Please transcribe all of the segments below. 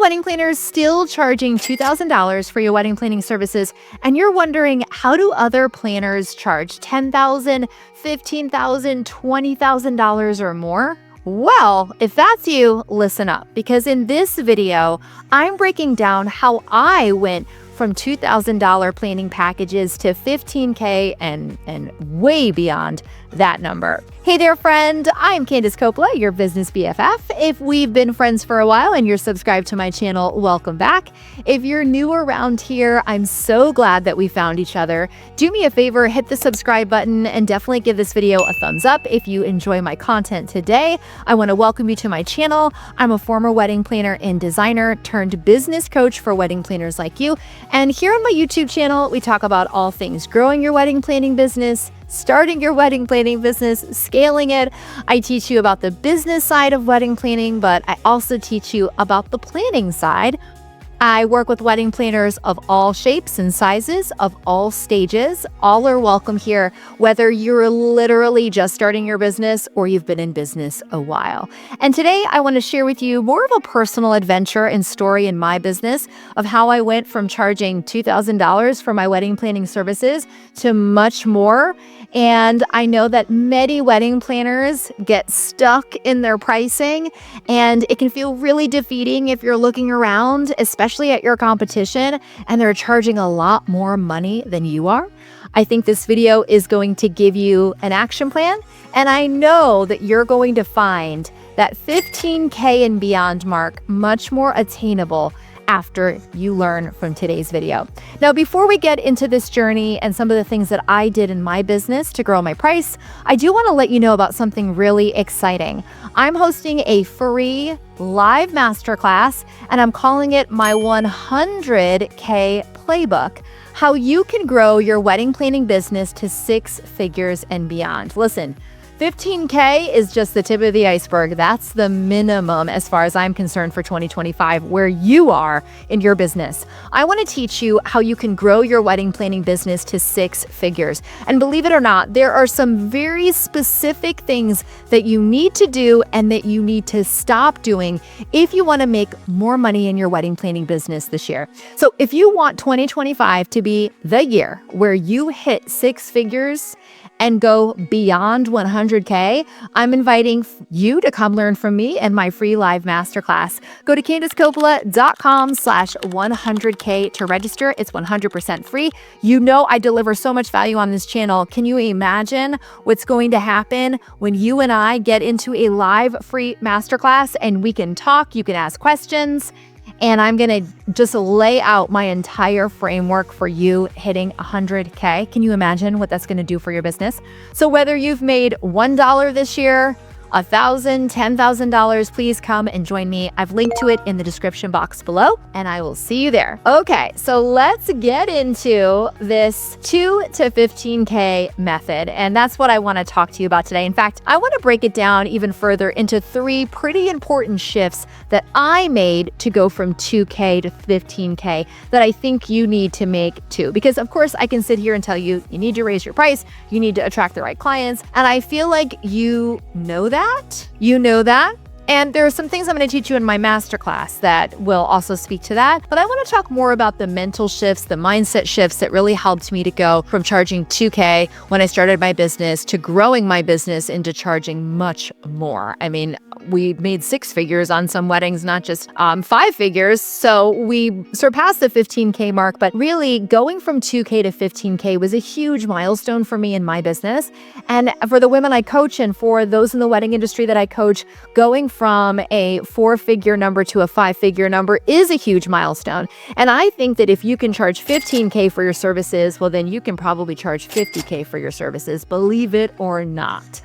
wedding planners still charging $2,000 for your wedding planning services, and you're wondering, how do other planners charge $10,000, $15,000, $20,000 or more? Well, if that's you, listen up, because in this video, I'm breaking down how I went from $2,000 planning packages to $15K and way beyond that number. Hey there, friend. I'm Candice Coppola, your business BFF. If we've been friends for a while and you're subscribed to my channel, welcome back. If you're new around here, I'm so glad that we found each other. Do me a favor, hit the subscribe button and definitely give this video a thumbs up if you enjoy my content today. I want to welcome you to my channel. I'm a former wedding planner and designer turned business coach for wedding planners like you. And here on my YouTube channel, we talk about all things growing your wedding planning business, starting your wedding planning business, scaling it. I teach you about the business side of wedding planning, but I also teach you about the planning side. I work with wedding planners of all shapes and sizes, of all stages. All are welcome here, whether you're literally just starting your business or you've been in business a while. And today I want to share with you more of a personal adventure and story in my business of how I went from charging $2,000 for my wedding planning services to much more. And I know that many wedding planners get stuck in their pricing, and it can feel really defeating if you're looking around, especially at your competition, and they're charging a lot more money than you are. I think this video is going to give you an action plan, and I know that you're going to find that $15K and beyond mark much more attainable after you learn from today's video. Now, before we get into this journey and some of the things that I did in my business to grow my price, I do want to let you know about something really exciting. I'm hosting a free live masterclass, and I'm calling it my 100K Playbook, how you can grow your wedding planning business to 6 figures and beyond. Listen, 15K is just the tip of the iceberg. That's the minimum as far as I'm concerned for 2025, where you are in your business. I want to teach you how you can grow your wedding planning business to 6 figures. And believe it or not, there are some very specific things that you need to do and that you need to stop doing if you want to make more money in your wedding planning business this year. So if you want 2025 to be the year where you hit 6 figures and go beyond 100K, I'm inviting you to come learn from me and my free live masterclass. Go to CandiceCoppola.com/100K to register. It's 100% free. You know I deliver so much value on this channel. Can you imagine what's going to happen when you and I get into a live free masterclass and we can talk, you can ask questions, and I'm going to just lay out my entire framework for you hitting 100K. Can you imagine what that's going to do for your business? So whether you've made $1 this year, $1,000, $10,000, please come and join me. I've linked to it in the description box below, and I will see you there. Okay, so let's get into this 2 to 15K method, and that's what I want to talk to you about today. In fact, I want to break it down even further into 3 pretty important shifts that I made to go from 2K to 15K that I think you need to make too. Because of course, I can sit here and tell you, you need to raise your price, you need to attract the right clients, and I feel like you know that. You know that. And there are some things I'm going to teach you in my masterclass that will also speak to that. But I want to talk more about the mental shifts, the mindset shifts that really helped me to go from charging 2K when I started my business to growing my business into charging much more. I mean, we made 6 figures on some weddings, not just 5 figures. So we surpassed the 15K mark, but really going from 2K to 15K was a huge milestone for me in my business. And for the women I coach and for those in the wedding industry that I coach, going from a 4-figure number to a 5-figure number is a huge milestone. And I think that if you can charge 15K for your services, well, then you can probably charge 50K for your services, believe it or not.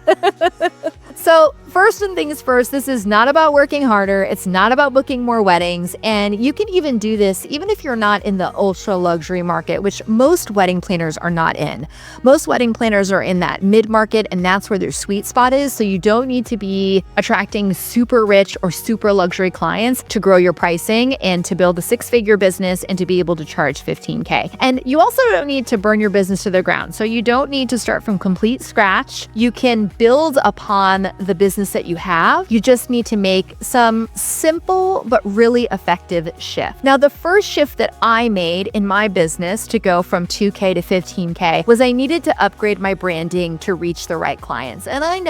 So first things first, this is not about working harder. It's not about booking more weddings. And you can even do this even if you're not in the ultra luxury market, which most wedding planners are not in. Most wedding planners are in that mid-market, and that's where their sweet spot is. So you don't need to be attracting super super rich or super luxury clients to grow your pricing and to build a six-figure business and to be able to charge 15K. And you also don't need to burn your business to the ground. So you don't need to start from complete scratch. You can build upon the business that you have. You just need to make some simple but really effective shift. Now, the first shift that I made in my business to go from 2K to 15K was I needed to upgrade my branding to reach the right clients. And I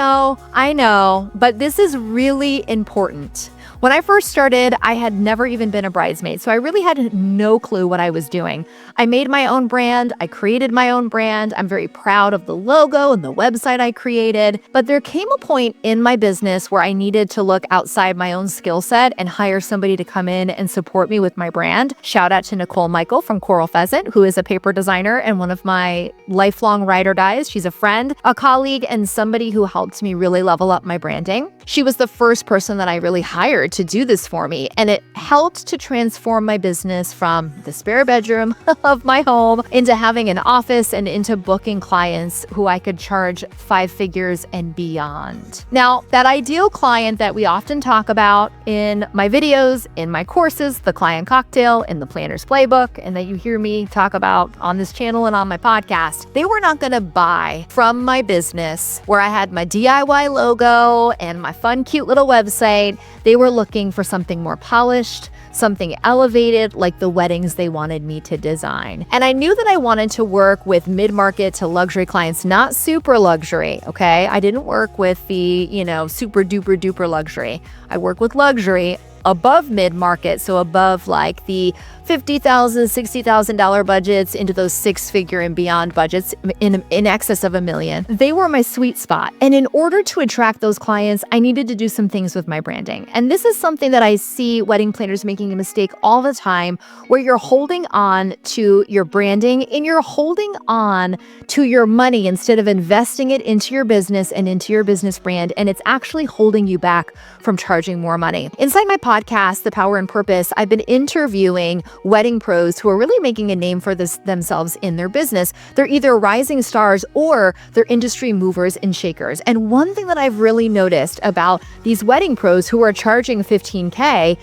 know, but this is really important. When I first started, I had never even been a bridesmaid, so I really had no clue what I was doing. I made my own brand. I created my own brand. I'm very proud of the logo and the website I created. But there came a point in my business where I needed to look outside my own skill set and hire somebody to come in and support me with my brand. Shout out to Nicole Michael from Coral Pheasant, who is a paper designer and one of my lifelong ride or dies. She's a friend, a colleague, and somebody who helped me really level up my branding. She was the first person that I really hired to do this for me, and it helped to transform my business from the spare bedroom of my home into having an office and into booking clients who I could charge 5 figures and beyond. Now, that ideal client that we often talk about in my videos, in my courses, the client cocktail, in the planner's playbook, and that you hear me talk about on this channel and on my podcast, they were not going to buy from my business where I had my DIY logo and my fun, cute little website. They were looking for something more polished, something elevated, like the weddings they wanted me to design. And I knew that I wanted to work with mid-market to luxury clients, not super luxury, okay? I didn't work with the, super duper duper luxury. I work with luxury above mid-market, so above like the $50,000, $60,000 budgets into those six-figure and beyond budgets in excess of $1 million. They were my sweet spot. And in order to attract those clients, I needed to do some things with my branding. And this is something that I see wedding planners making a mistake all the time, where you're holding on to your branding and you're holding on to your money instead of investing it into your business and into your business brand. And it's actually holding you back from charging more money. Inside my podcast, The Power and Purpose, I've been interviewing wedding pros who are really making a name for themselves in their business. They're either rising stars or they're industry movers and shakers. And one thing that I've really noticed about these wedding pros who are charging 15K,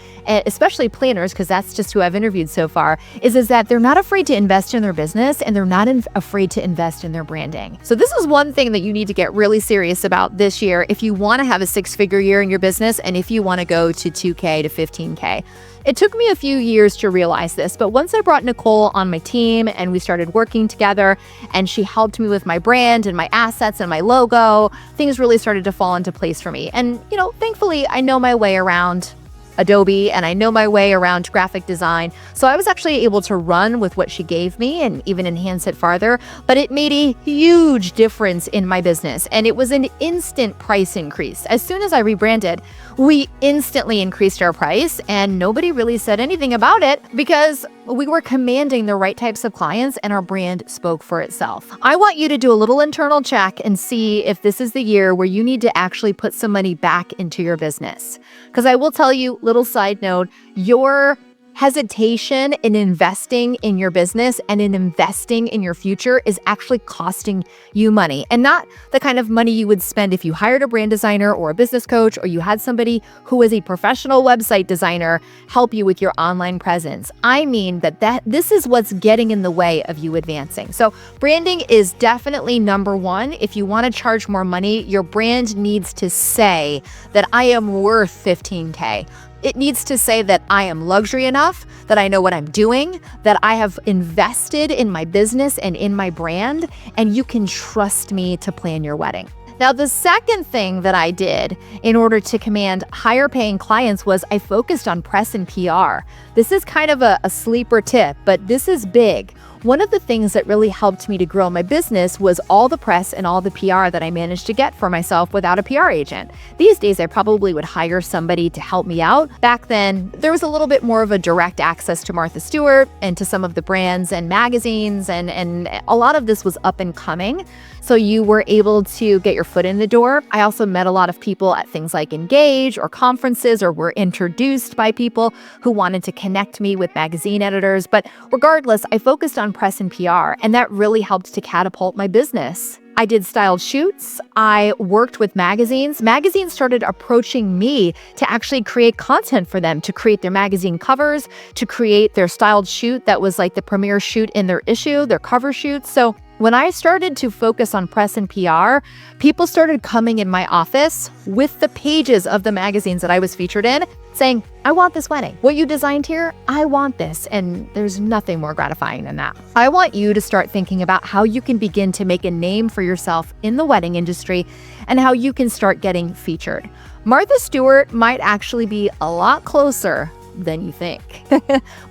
especially planners, because that's just who I've interviewed so far, is that they're not afraid to invest in their business and they're not afraid to invest in their branding. So this is one thing that you need to get really serious about this year if you want to have a six-figure year in your business and if you want to go to 2K to 15K. It took me a few years to realize this, but once I brought Nicole on my team and we started working together and she helped me with my brand and my assets and my logo, things really started to fall into place for me. And, thankfully, I know my way around Adobe and I know my way around graphic design. So I was actually able to run with what she gave me and even enhance it farther, but it made a huge difference in my business. And it was an instant price increase. As soon as I rebranded, we instantly increased our price and nobody really said anything about it because we were commanding the right types of clients and our brand spoke for itself. I want you to do a little internal check and see if this is the year where you need to actually put some money back into your business. Because I will tell you, little side note, your hesitation in investing in your business and in investing in your future is actually costing you money, and not the kind of money you would spend if you hired a brand designer or a business coach or you had somebody who is a professional website designer help you with your online presence. I mean that this is what's getting in the way of you advancing. So branding is definitely number one. If you want to charge more money, your brand needs to say that I am worth 15K. It needs to say that I am luxury enough, that I know what I'm doing, that I have invested in my business and in my brand, and you can trust me to plan your wedding. Now, the second thing that I did in order to command higher paying clients was I focused on press and PR. This is kind of a sleeper tip, but this is big. One of the things that really helped me to grow my business was all the press and all the PR that I managed to get for myself without a PR agent. These days, I probably would hire somebody to help me out. Back then, there was a little bit more of a direct access to Martha Stewart and to some of the brands and magazines, and a lot of this was up and coming. So you were able to get your foot in the door. I also met a lot of people at things like Engage or conferences, or were introduced by people who wanted to connect me with magazine editors. But regardless, I focused on press and PR, and that really helped to catapult my business. I did styled shoots. I worked with magazines. Magazines started approaching me to actually create content for them, to create their magazine covers, to create their styled shoot that was like the premiere shoot in their issue, their cover shoot. So when I started to focus on press and PR, people started coming in my office with the pages of the magazines that I was featured in saying, I want this wedding. What you designed here, I want this. And there's nothing more gratifying than that. I want you to start thinking about how you can begin to make a name for yourself in the wedding industry and how you can start getting featured. Martha Stewart might actually be a lot closer than you think.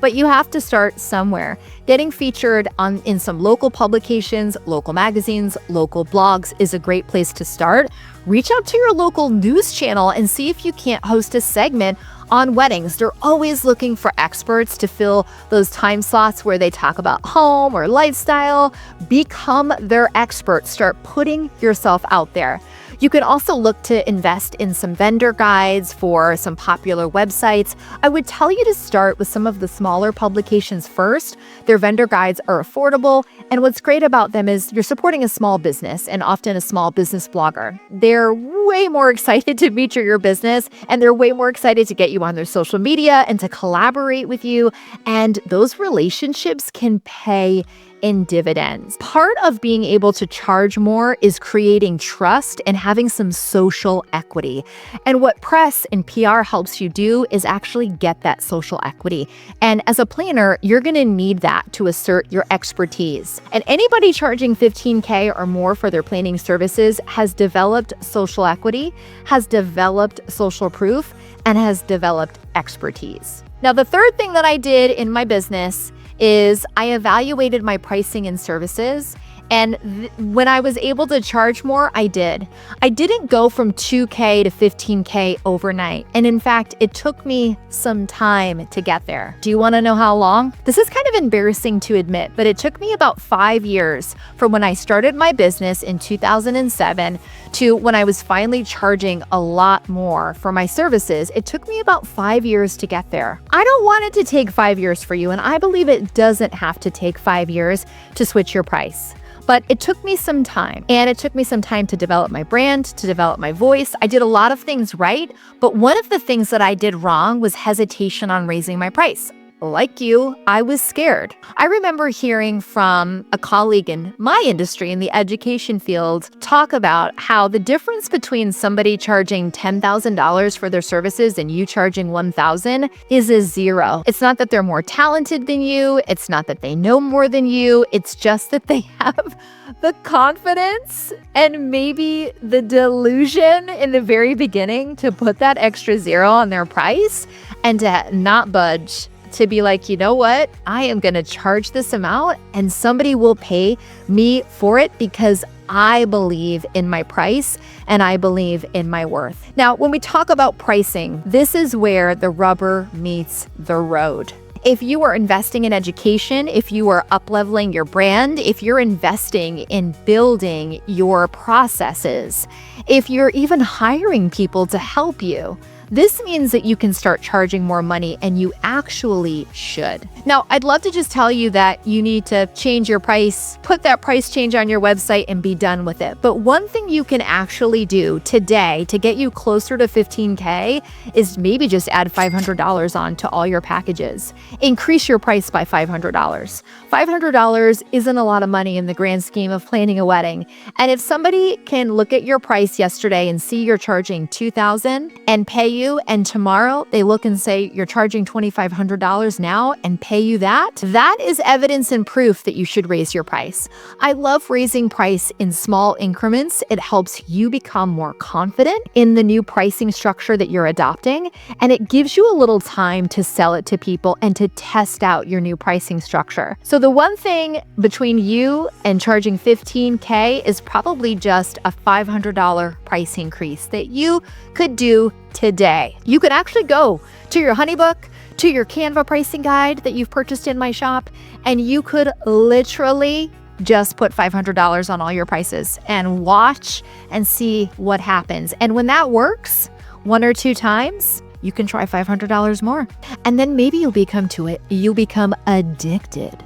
But you have to start somewhere. Getting featured in some local publications, local magazines, local blogs is a great place to start. Reach out to your local news channel and see if you can't host a segment on weddings. They're always looking for experts to fill those time slots where they talk about home or lifestyle. Become their expert. Start putting yourself out there. You can also look to invest in some vendor guides for some popular websites. I would tell you to start with some of the smaller publications first. Their vendor guides are affordable, and what's great about them is you're supporting a small business and often a small business blogger. They're way more excited to feature your business, and they're way more excited to get you on their social media and to collaborate with you, and those relationships can pay in dividends. Part of being able to charge more is creating trust and having some social equity. And what press and PR helps you do is actually get that social equity. And as a planner, you're going to need that to assert your expertise. And anybody charging $15K or more for their planning services has developed social equity, has developed social proof, and has developed expertise. Now, the third thing that I did in my business is I evaluated my pricing and services. And when I was able to charge more, I did. I didn't go from 2K to 15K overnight. And in fact, it took me some time to get there. Do you want to know how long? This is kind of embarrassing to admit, but it took me about 5 years from when I started my business in 2007 to when I was finally charging a lot more for my services. It took me about 5 years to get there. I don't want it to take 5 years for you, and I believe it doesn't have to take 5 years to switch your price. But it took me some time, and it took me some time to develop my brand, to develop my voice. I did a lot of things right, but one of the things that I did wrong was hesitation on raising my price. Like you, I was scared. I remember hearing from a colleague in my industry, in the education field, talk about how the difference between somebody charging $10,000 for their services and you charging $1,000 is a zero. It's not that they're more talented than you. It's not that they know more than you. It's just that they have the confidence and maybe the delusion in the very beginning to put that extra zero on their price and to not budge. To be like, you know what? I am going to charge this amount and somebody will pay me for it because I believe in my price and I believe in my worth. Now, when we talk about pricing, this is where the rubber meets the road. If you are investing in education, if you are up-leveling your brand, if you're investing in building your processes, if you're even hiring people to help you, this means that you can start charging more money, and you actually should. Now, I'd love to just tell you that you need to change your price, put that price change on your website and be done with it. But one thing you can actually do today to get you closer to 15K is maybe just add $500 on to all your packages. Increase your price by $500. $500 isn't a lot of money in the grand scheme of planning a wedding. And if somebody can look at your price yesterday and see you're charging $2,000 and pay you, and tomorrow they look and say you're charging $2,500 now and pay you that is evidence and proof that you should raise your price. I love raising price in small increments. It helps you become more confident in the new pricing structure that you're adopting, and it gives you a little time to sell it to people and to test out your new pricing structure. So the one thing between you and charging 15K is probably just a $500 price increase that you could do today. You could actually go to your Honeybook, to your Canva pricing guide that you've purchased in my shop, and you could literally just put $500 on all your prices and watch and see what happens. And when that works 1 or 2 times, you can try $500 more. And then maybe you'll become addicted.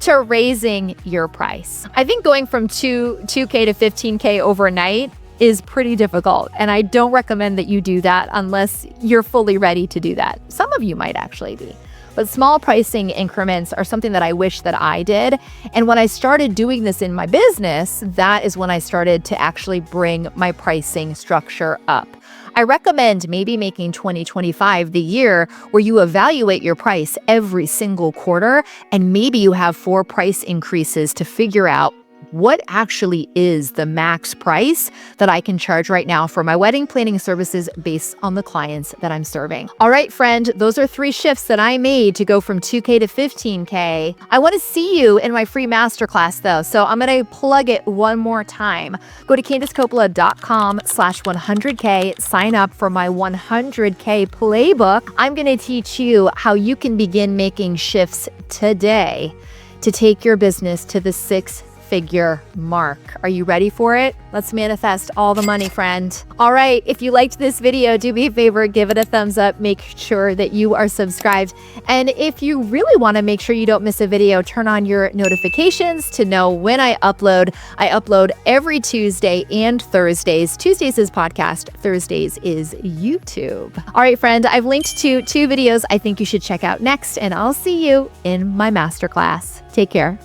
to raising your price. I think going from 2K to 15K overnight is pretty difficult, and I don't recommend that you do that unless you're fully ready to do that. Some of you might actually be. But small pricing increments are something that I wish that I did. And when I started doing this in my business, that is when I started to actually bring my pricing structure up. I recommend maybe making 2025 the year where you evaluate your price every single quarter, and maybe you have 4 price increases to figure out what actually is the max price that I can charge right now for my wedding planning services based on the clients that I'm serving. All right, friend, those are 3 shifts that I made to go from 2K to 15K. I want to see you in my free masterclass though, so I'm going to plug it one more time. Go to CandiceCoppola.com/100K, sign up for my 100K playbook. I'm going to teach you how you can begin making shifts today to take your business to the 6-figure mark. Are you ready for it? Let's manifest all the money, friend. All right, if you liked this video, do me a favor, give it a thumbs up, make sure that you are subscribed. And if you really want to make sure you don't miss a video, turn on your notifications to know when I upload. I upload every Tuesday and Thursdays. Tuesdays is podcast, Thursdays is YouTube. All right, friend, I've linked to 2 videos I think you should check out next, and I'll see you in my masterclass. Take care.